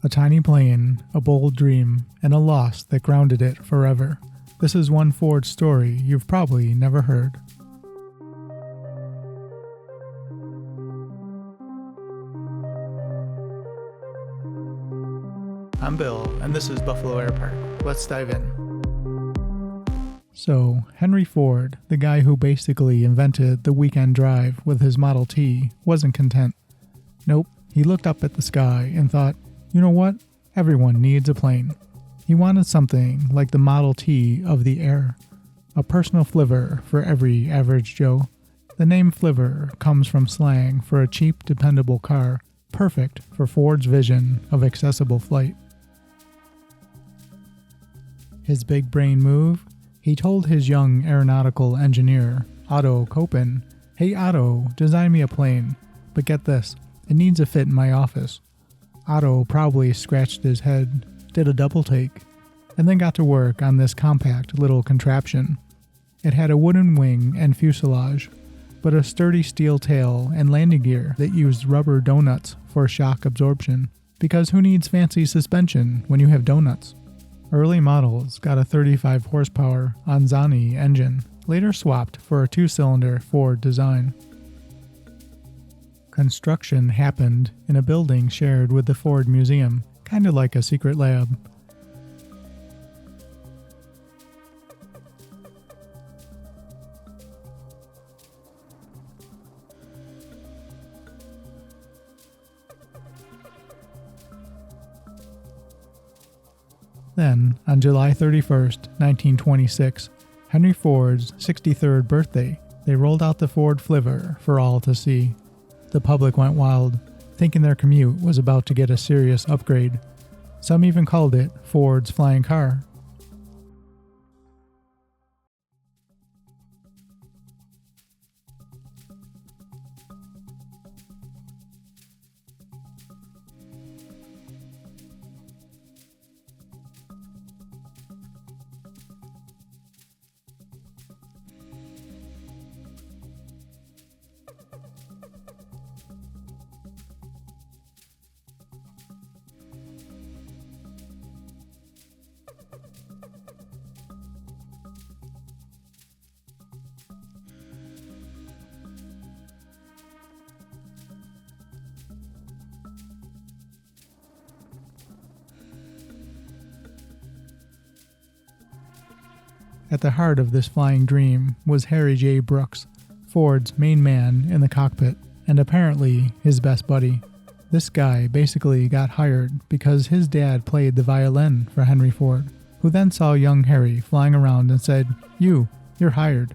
A tiny plane, a bold dream, and a loss that grounded it forever. This is one Ford story you've probably never heard. I'm Bill, and this is Buffalo Air Park. Let's dive in. So, Henry Ford, the guy who basically invented the weekend drive with his Model T, wasn't content. Nope, he looked up at the sky and thought, you know what? Everyone needs a plane. He wanted something like the Model T of the air, a personal flivver for every average Joe. The name flivver comes from slang for a cheap, dependable car, perfect for Ford's vision of accessible flight. His big brain move? He told his young aeronautical engineer, Otto Kopin, "Hey Otto, design me a plane, but get this, it needs a fit in my office." Otto probably scratched his head, did a double take, and then got to work on this compact little contraption. It had a wooden wing and fuselage, but a sturdy steel tail and landing gear that used rubber donuts for shock absorption, because who needs fancy suspension when you have donuts? Early models got a 35 horsepower Anzani engine, later swapped for a 2-cylinder Ford design. Construction happened in a building shared with the Ford Museum, kind of like a secret lab. Then, on July 31st, 1926, Henry Ford's 63rd birthday, they rolled out the Ford Flivver for all to see. The public went wild, thinking their commute was about to get a serious upgrade. Some even called it Ford's flying car. At the heart of this flying dream was Harry J. Brooks, Ford's main man in the cockpit, and apparently his best buddy. This guy basically got hired because his dad played the violin for Henry Ford, who then saw young Harry flying around and said, you're hired."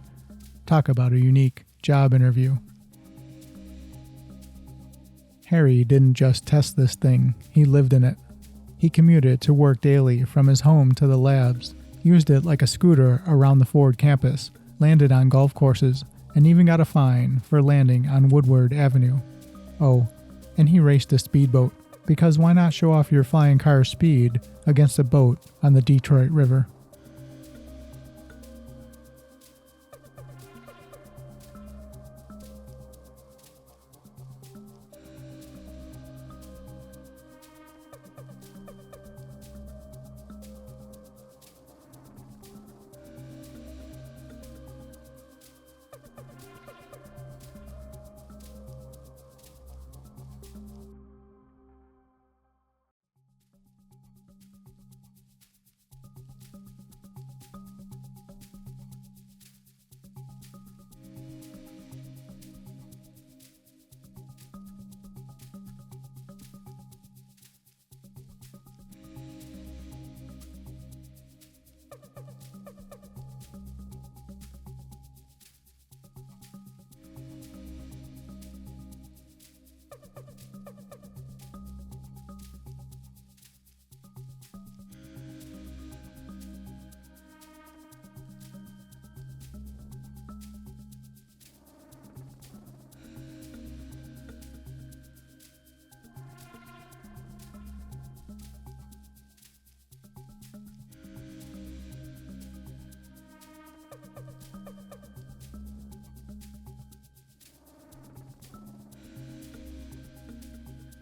Talk about a unique job interview. Harry didn't just test this thing, he lived in it. He commuted to work daily from his home to the labs, used it like a scooter around the Ford campus, landed on golf courses, and even got a fine for landing on Woodward Avenue. Oh, and he raced a speedboat, because why not show off your flying car's speed against a boat on the Detroit River?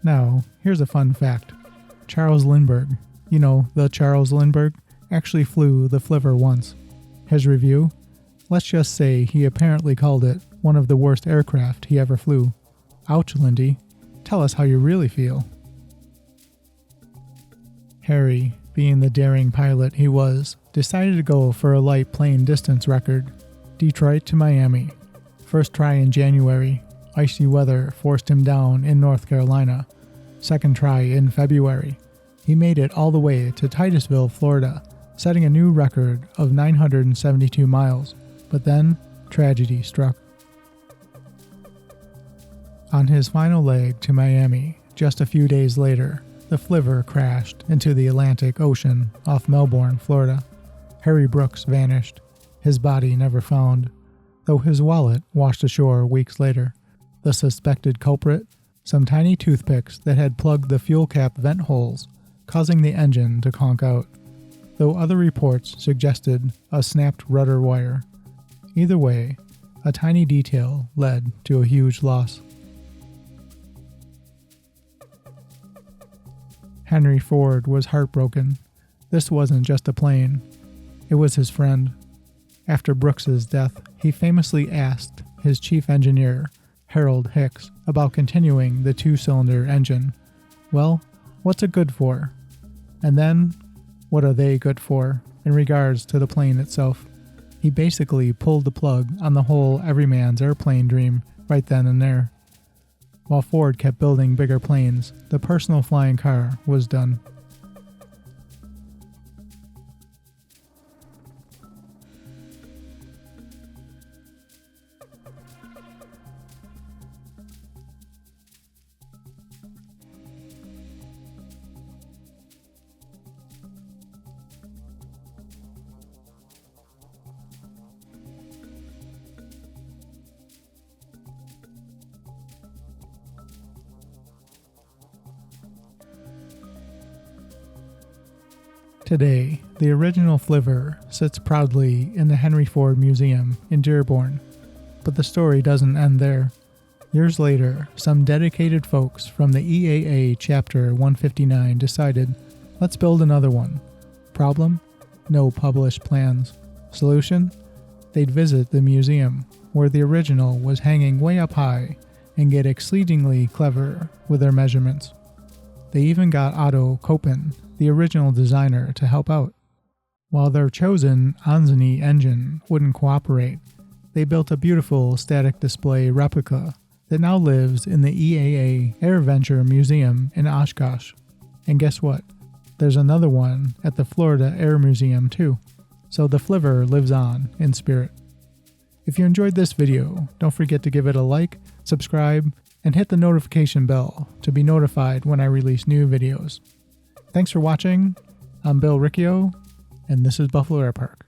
Now, here's a fun fact. Charles Lindbergh, you know, the Charles Lindbergh, actually flew the Flivver once. His review? Let's just say he apparently called it one of the worst aircraft he ever flew. Ouch, Lindy. Tell us how you really feel. Harry, being the daring pilot he was, decided to go for a light plane distance record. Detroit to Miami. First try in January. Icy weather forced him down in North Carolina. Second try in February. He made it all the way to Titusville, Florida, setting a new record of 972 miles. But then, tragedy struck. On his final leg to Miami, just a few days later, the Flivver crashed into the Atlantic Ocean off Melbourne, Florida. Harry Brooks vanished, his body never found, though his wallet washed ashore weeks later. The suspected culprit? Some tiny toothpicks that had plugged the fuel cap vent holes, causing the engine to conk out, though other reports suggested a snapped rudder wire. Either way, a tiny detail led to a huge loss. Henry Ford was heartbroken. This wasn't just a plane. It was his friend. After Brooks's death, he famously asked his chief engineer, Harold Hicks, about continuing the two-cylinder engine. Well, what's it good for? And then, what are they good for in regards to the plane itself? He basically pulled the plug on the whole everyman's airplane dream right then and there. While Ford kept building bigger planes, the personal flying car was done. Today, the original Flivver sits proudly in the Henry Ford Museum in Dearborn, but the story doesn't end there. Years later, some dedicated folks from the EAA Chapter 159 decided, let's build another one. Problem? No published plans. Solution? They'd visit the museum, where the original was hanging way up high, and get exceedingly clever with their measurements. They even got Otto Kopin, the original designer, to help out. While their chosen Anzani engine wouldn't cooperate, they built a beautiful static display replica that now lives in the EAA AirVenture Museum in Oshkosh. And guess what? There's another one at the Florida Air Museum too. So the Flivver lives on in spirit. If you enjoyed this video, don't forget to give it a like, subscribe, and hit the notification bell to be notified when I release new videos. Thanks for watching. I'm Bill Riccio, and this is Buffalo Air Park.